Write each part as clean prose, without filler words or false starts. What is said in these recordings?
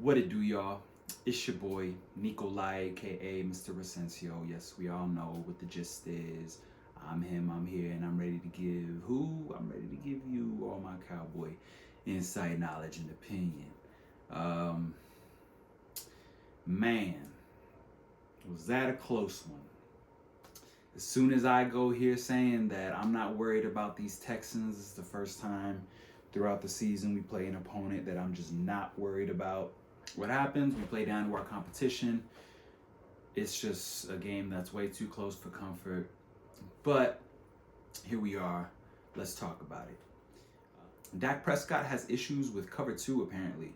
What it do, y'all? It's your boy, Nikolai, aka Mr. Recencio. Yes, we all know what the gist is. I'm him, I'm here, and I'm ready to give I'm ready to give you all my cowboy insight, knowledge, and opinion. Um, man, was that a close one? As soon as I go here saying that I'm not worried about these Texans, it's the first time throughout the season we play an opponent that I'm just not worried about. What happens? We play down to our competition. It's just a game that's way too close for comfort. But here we are. Let's talk about it. Dak Prescott has issues with cover two, apparently.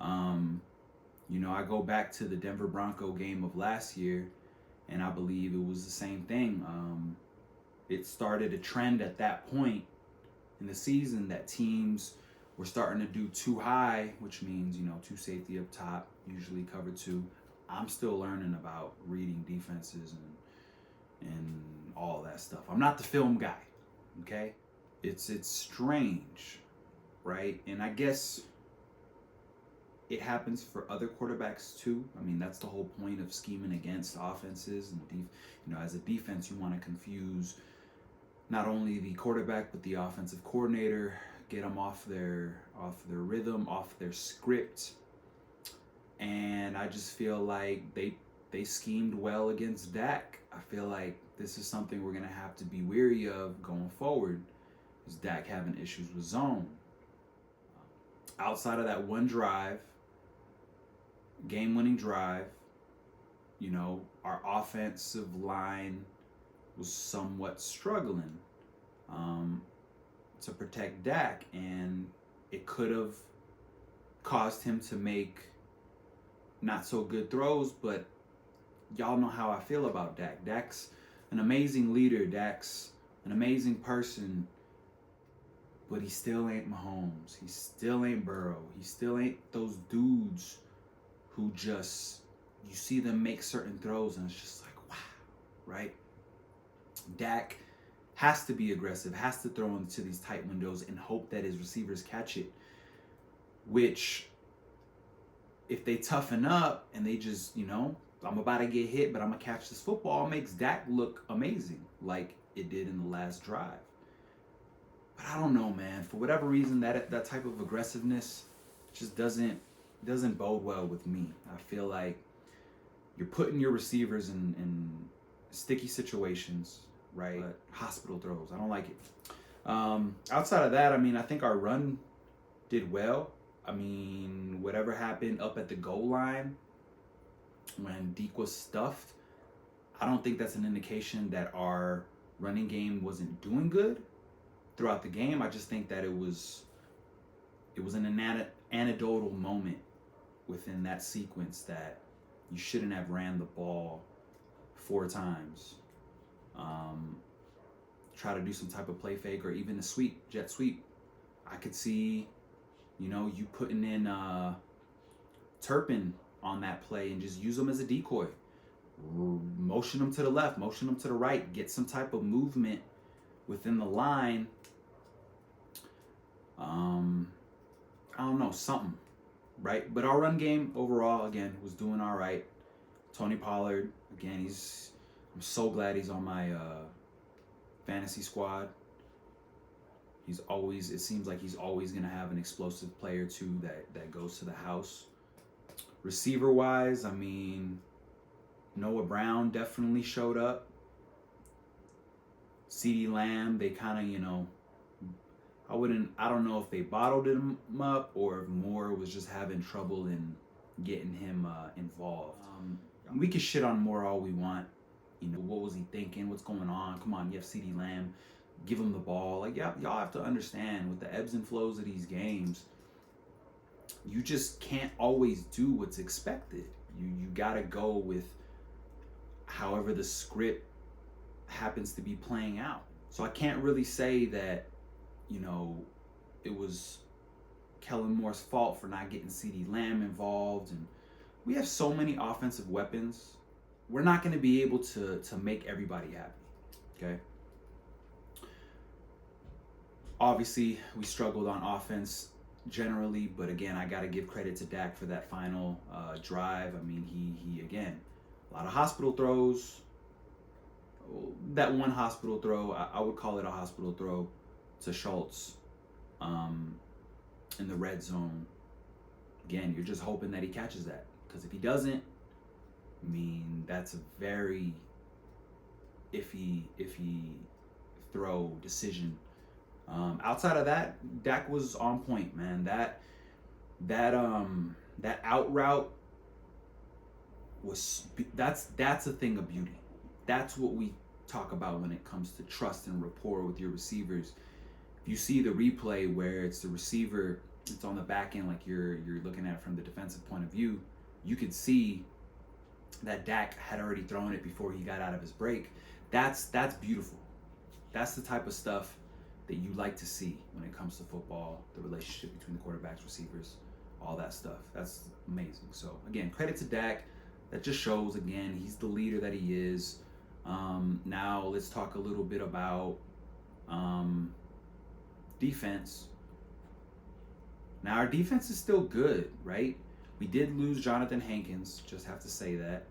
I go back to the Denver Bronco game of last year, and I believe it was the same thing. It started a trend at that point in the season that teams were starting to do too high, which means, two safety up top, usually cover two. I'm still learning about reading defenses and all that stuff. I'm not the film guy, okay? It's strange, right? And I guess it happens for other quarterbacks too. I mean, that's the whole point of scheming against offenses. And as a defense, you want to confuse not only the quarterback but the offensive coordinator, get them off their rhythm, off their script. And I just feel like they schemed well against Dak. I feel like this is something we're gonna have to be wary of going forward. Is Dak having issues with zone? Outside of that one drive, game-winning drive, our offensive line was somewhat struggling to protect Dak, and it could have caused him to make not so good throws. But y'all know how I feel about Dak. Dak's an amazing leader. Dak's an amazing person, but he still ain't Mahomes. He still ain't Burrow. He still ain't those dudes who just, you see them make certain throws and it's just like, wow, right? Dak has to be aggressive, has to throw into these tight windows and hope that his receivers catch it, which if they toughen up and they just, I'm about to get hit, but I'm going to catch this football, makes Dak look amazing like it did in the last drive. But I don't know, man. For whatever reason, that type of aggressiveness just doesn't bode well with me. I feel like you're putting your receivers in sticky situations, right? But hospital throws. I don't like it. Outside of that, I think our run did well. Whatever happened up at the goal line when Deke was stuffed, I don't think that's an indication that our running game wasn't doing good throughout the game. I just think that it was an anecdotal moment within that sequence that you shouldn't have ran the ball 4 times. Try to do some type of play fake or even a jet sweep. I could see, you putting in Turpin on that play and just use them as a decoy. Motion them to the left, motion them to the right, get some type of movement within the line. I don't know, something, right? But our run game overall, again, was doing all right. Tony Pollard, again, I'm so glad he's on my fantasy squad. It seems like he's always going to have an explosive player too that goes to the house. Receiver wise, Noah Brown definitely showed up. CeeDee Lamb, they kind of, I don't know if they bottled him up or if Moore was just having trouble in getting him involved. We can shit on Moore all we want. What was he thinking? What's going on? Come on, you have CeeDee Lamb. Give him the ball. Like, y'all have to understand with the ebbs and flows of these games, you just can't always do what's expected. You gotta go with however the script happens to be playing out. So I can't really say that, it was Kellen Moore's fault for not getting CeeDee Lamb involved. And we have so many offensive weapons. We're not going to be able to make everybody happy, okay? Obviously, we struggled on offense generally, but again, I got to give credit to Dak for that final drive. I mean, he again, a lot of hospital throws. That one hospital throw, I would call it a hospital throw to Schultz in the red zone. Again, you're just hoping that he catches that, because if he doesn't, I mean, that's a very iffy throw decision. Outside of that, Dak was on point, man. That out route was that's a thing of beauty. That's what we talk about when it comes to trust and rapport with your receivers. If you see the replay where it's the receiver, it's on the back end, like you're looking at it from the defensive point of view, you could see that Dak had already thrown it before he got out of his break. That's beautiful. That's the type of stuff that you like to see when it comes to football, the relationship between the quarterbacks, receivers, all that stuff. That's amazing. So again, credit to Dak. That just shows, again, he's the leader that he is. Now let's talk a little bit about defense. Now our defense is still good, right? We did lose Jonathan Hankins, just have to say that.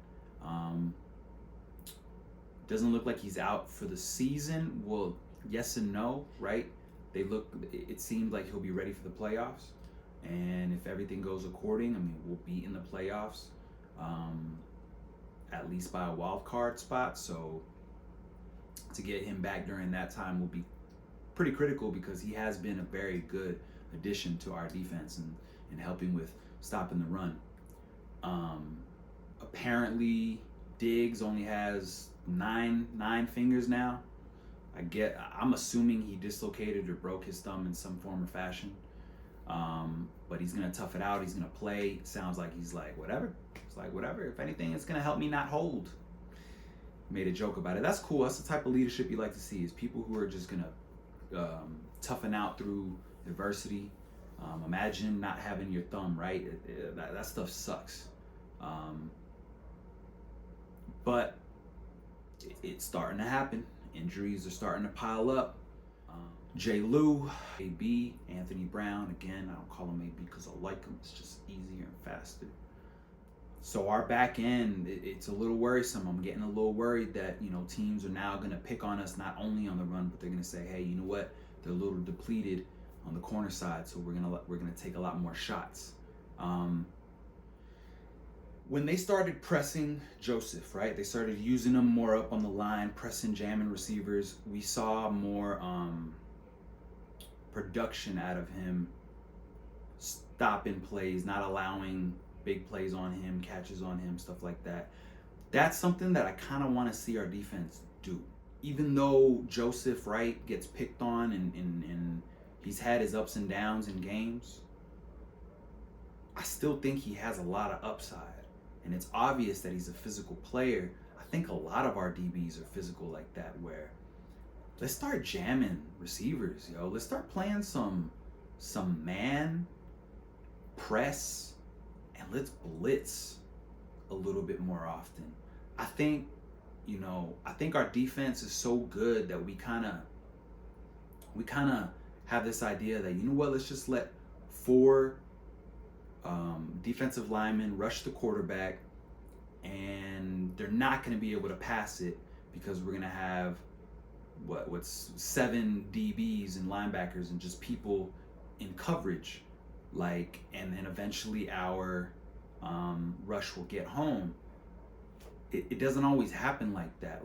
Doesn't look like he's out for the season. Well, yes and no, right? It seemed like he'll be ready for the playoffs. And if everything goes according, I mean, we'll be in the playoffs, at least by a wild card spot. So to get him back during that time will be pretty critical, because he has been a very good addition to our defense and helping with stopping the run. Apparently Diggs only has nine fingers now. I'm assuming he dislocated or broke his thumb in some form or fashion. But he's gonna tough it out. He's gonna play. It sounds like he's like, whatever. It's like, whatever. If anything, it's gonna help me not hold. Made a joke about it. That's cool. That's the type of leadership you like to see, is people who are just gonna toughen out through adversity. Imagine not having your thumb, right? That stuff sucks. But it's starting to happen. Injuries are starting to pile up. J. Lou, AB, Anthony Brown. Again, I don't call him AB because I like him. It's just easier and faster. So our back end, it's a little worrisome. I'm getting a little worried that, teams are now going to pick on us, not only on the run, but they're going to say, hey, you know what? They're a little depleted on the corner side, so we're gonna take a lot more shots. When they started pressing Joseph, right? They started using him more up on the line, pressing, jamming receivers. We saw more production out of him, stopping plays, not allowing big plays on him, catches on him, stuff like that. That's something that I kind of want to see our defense do. Even though Joseph, right, gets picked on and he's had his ups and downs in games, I still think he has a lot of upside. And it's obvious that he's a physical player. I think a lot of our DBs are physical like that, where let's start jamming receivers, yo. Let's start playing some man press, and let's blitz a little bit more often. I think our defense is so good that we kind of have this idea that, let's just let 4 defensive linemen rush the quarterback, and they're not going to be able to pass it because we're going to have what's 7 DBs and linebackers and just people in coverage, and then eventually our rush will get home. It doesn't always happen like that.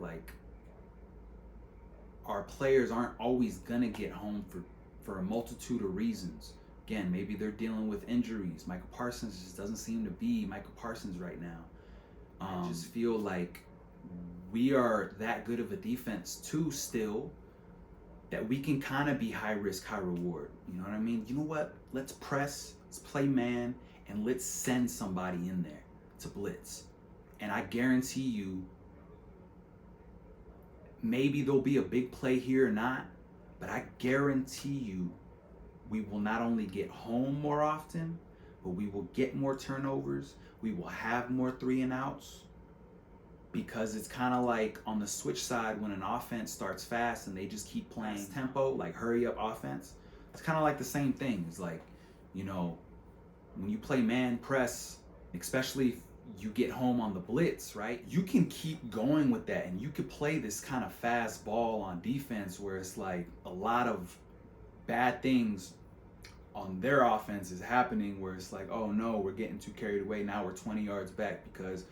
Our players aren't always gonna get home for a multitude of reasons. Again, maybe they're dealing with injuries. Michael Parsons just doesn't seem to be Michael Parsons right now. I just feel like we are that good of a defense too still, that we can kind of be high risk, high reward. You know what I mean? You know what? Let's press, let's play man, and let's send somebody in there to blitz. And I guarantee you, maybe there'll be a big play here or not, but I guarantee you we will not only get home more often, but we will get more turnovers. We will have more 3 and outs, because it's kind of like on the switch side when an offense starts fast and they just keep playing tempo, like hurry up offense. It's kind of like the same thing. It's like You know, when you play man press, especially if you get home on the blitz, right? You can keep going with that, and you could play this kind of fast ball on defense where it's like a lot of bad things on their offense is happening, where it's like, oh no, we're getting too carried away. Now we're 20 yards back because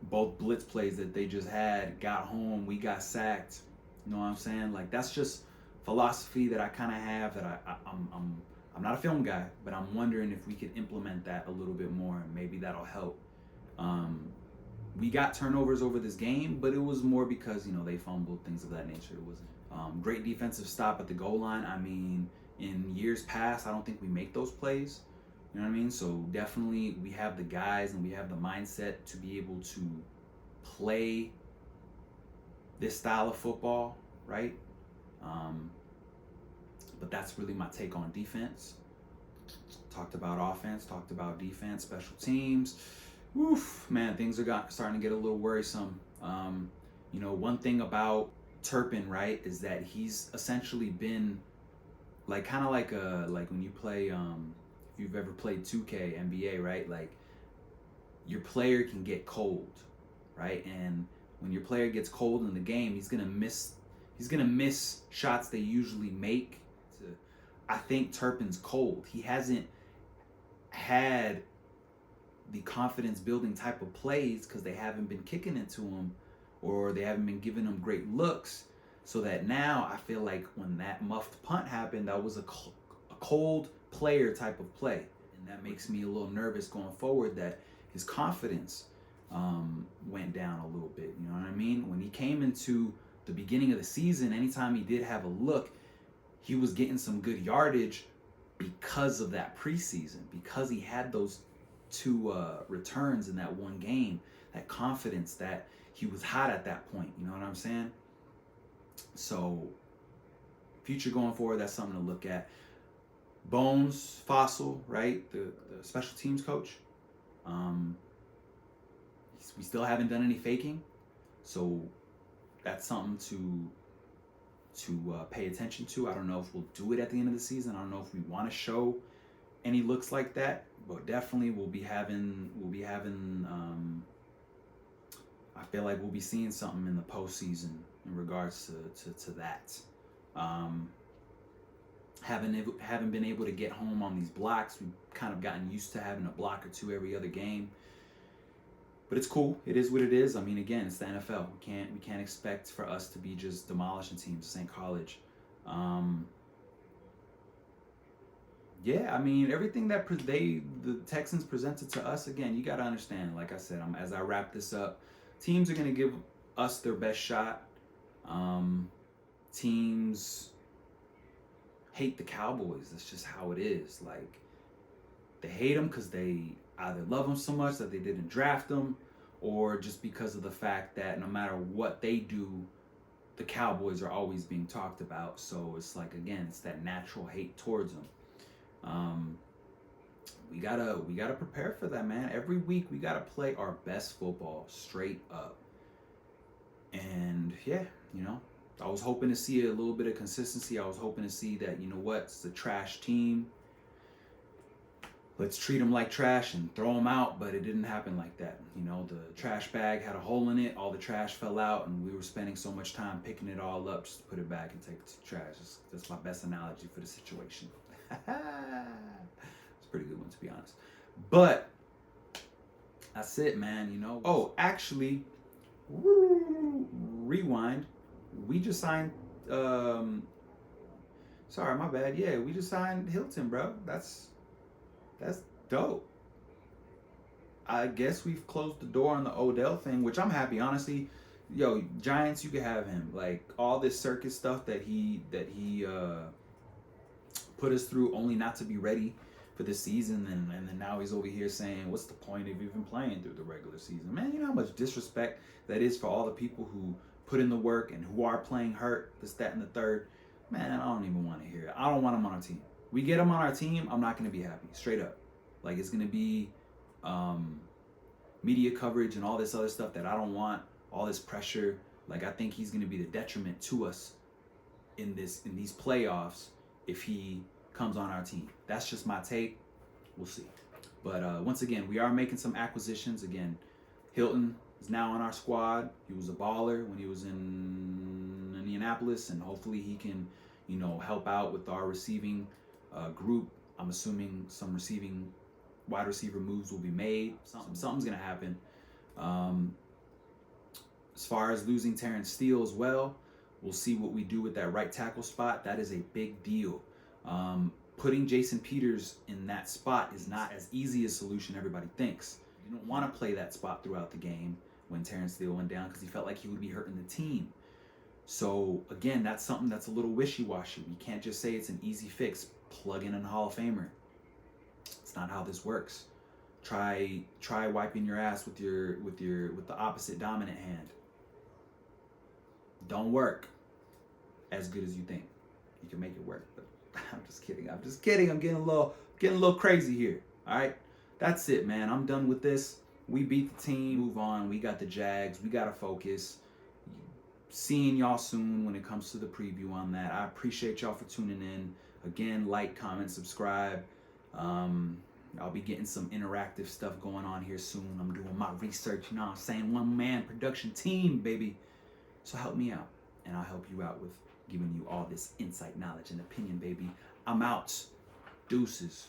both blitz plays that they just had got home, we got sacked. You know what I'm saying? Like, that's just philosophy that I kind of have, that I'm not a film guy, but I'm wondering if we could implement that a little bit more, and maybe that'll help. We got turnovers over this game, but it was more because, you know, they fumbled, things of that nature. It wasn't great defensive stop at the goal line. I mean, in years past, I don't think we make those plays. You know what I mean? So definitely we have the guys and we have the mindset to be able to play this style of football, right? But that's really my take on defense. Talked about offense, talked about defense, special teams. Oof, man, things are starting to get a little worrisome. You know, one thing about Turpin, right, is that he's essentially been like kind of like when you play if you've ever played 2K NBA, right? Like, your player can get cold, right? And when your player gets cold in the game, he's gonna miss shots they usually make. I think Turpin's cold. He hasn't had the confidence building type of plays because they haven't been kicking it to him, or they haven't been giving him great looks. So that now I feel like when that muffed punt happened, that was a cold player type of play. And that makes me a little nervous going forward, that his confidence went down a little bit. You know what I mean? When he came into the beginning of the season, anytime he did have a look, he was getting some good yardage because of that preseason, because he had those two returns in that one game, that confidence, that he was hot at that point. You know what I'm saying? So future going forward, that's something to look at. Bones Fossil, right? The special teams coach. We still haven't done any faking, so that's something to pay attention to. I don't know if we'll do it at the end of the season. I don't know if we want to show any looks like that, but definitely we'll be having. I feel like we'll be seeing something in the postseason in regards to that. Haven't been able to get home on these blocks. We've kind of gotten used to having a block or two every other game. But it's cool. It is what it is. I mean, again, it's the NFL. We can't expect for us to be just demolishing teams. This ain't college. Yeah, I mean, everything that the Texans presented to us, again, you got to understand, like I said, as I wrap this up, teams are going to give us their best shot. Teams hate the Cowboys. That's just how it is. Like, they hate them because they either love them so much that they didn't draft them, or just because of the fact that no matter what they do, the Cowboys are always being talked about. So it's like, again, it's that natural hate towards them. We gotta prepare for that, man. Every week we gotta play our best football straight up. And yeah, you know, I was hoping to see a little bit of consistency. I was hoping to see that, you know what, it's a trash team. Let's treat them like trash and throw them out, but it didn't happen like that. You know, the trash bag had a hole in it, all the trash fell out, and we were spending so much time picking it all up just to put it back and take it to the trash. That's my best analogy for the situation. It's a pretty good one, to be honest. But that's it, man, you know. Oh, actually, rewind. We just signed, sorry, my bad. Yeah, we just signed Hilton, bro. That's dope. I guess we've closed the door on the Odell thing, which I'm happy, honestly. Yo, Giants, you could have him. Like, all this circus stuff that he put us through, only not to be ready for the season, and then now he's over here saying, what's the point of even playing through the regular season? Man, you know how much disrespect that is for all the people who put in the work and who are playing hurt, this, that, and the third. Man, I don't even want to hear it. I don't want him on our team. We get him on our team, I'm not going to be happy, straight up. Like, it's going to be media coverage and all this other stuff that I don't want, all this pressure. Like, I think he's going to be the detriment to us in these playoffs if he comes on our team. That's just my take. We'll see. But once again, we are making some acquisitions. Again, Hilton is now on our squad. He was a baller when he was in Indianapolis, and hopefully he can, help out with our receiving group. I'm assuming some wide receiver moves will be made. Something's gonna happen. As far as losing Terrence Steele as well, we'll see what we do with that right tackle spot. That is a big deal. Putting Jason Peters in that spot is not as easy a solution everybody thinks. You don't want to play that spot throughout the game when Terrence Steele went down because he felt like he would be hurting the team. So again, that's something that's a little wishy-washy. We can't just say it's an easy fix. Plug in a Hall of Famer. It's not how this works. Try wiping your ass with the opposite dominant hand. Don't work as good as you think. You can make it work, but I'm just kidding. I'm getting a little crazy here. All right, that's it, man. I'm done with this. We beat the team. Move on. We got the Jags. We gotta focus. Seeing y'all soon when it comes to the preview on that. I appreciate y'all for tuning in. Again, like, comment, subscribe. I'll be getting some interactive stuff going on here soon. I'm doing my research, you know what I'm saying? One-man production team, baby. So help me out, and I'll help you out with giving you all this insight, knowledge, and opinion, baby. I'm out. Deuces.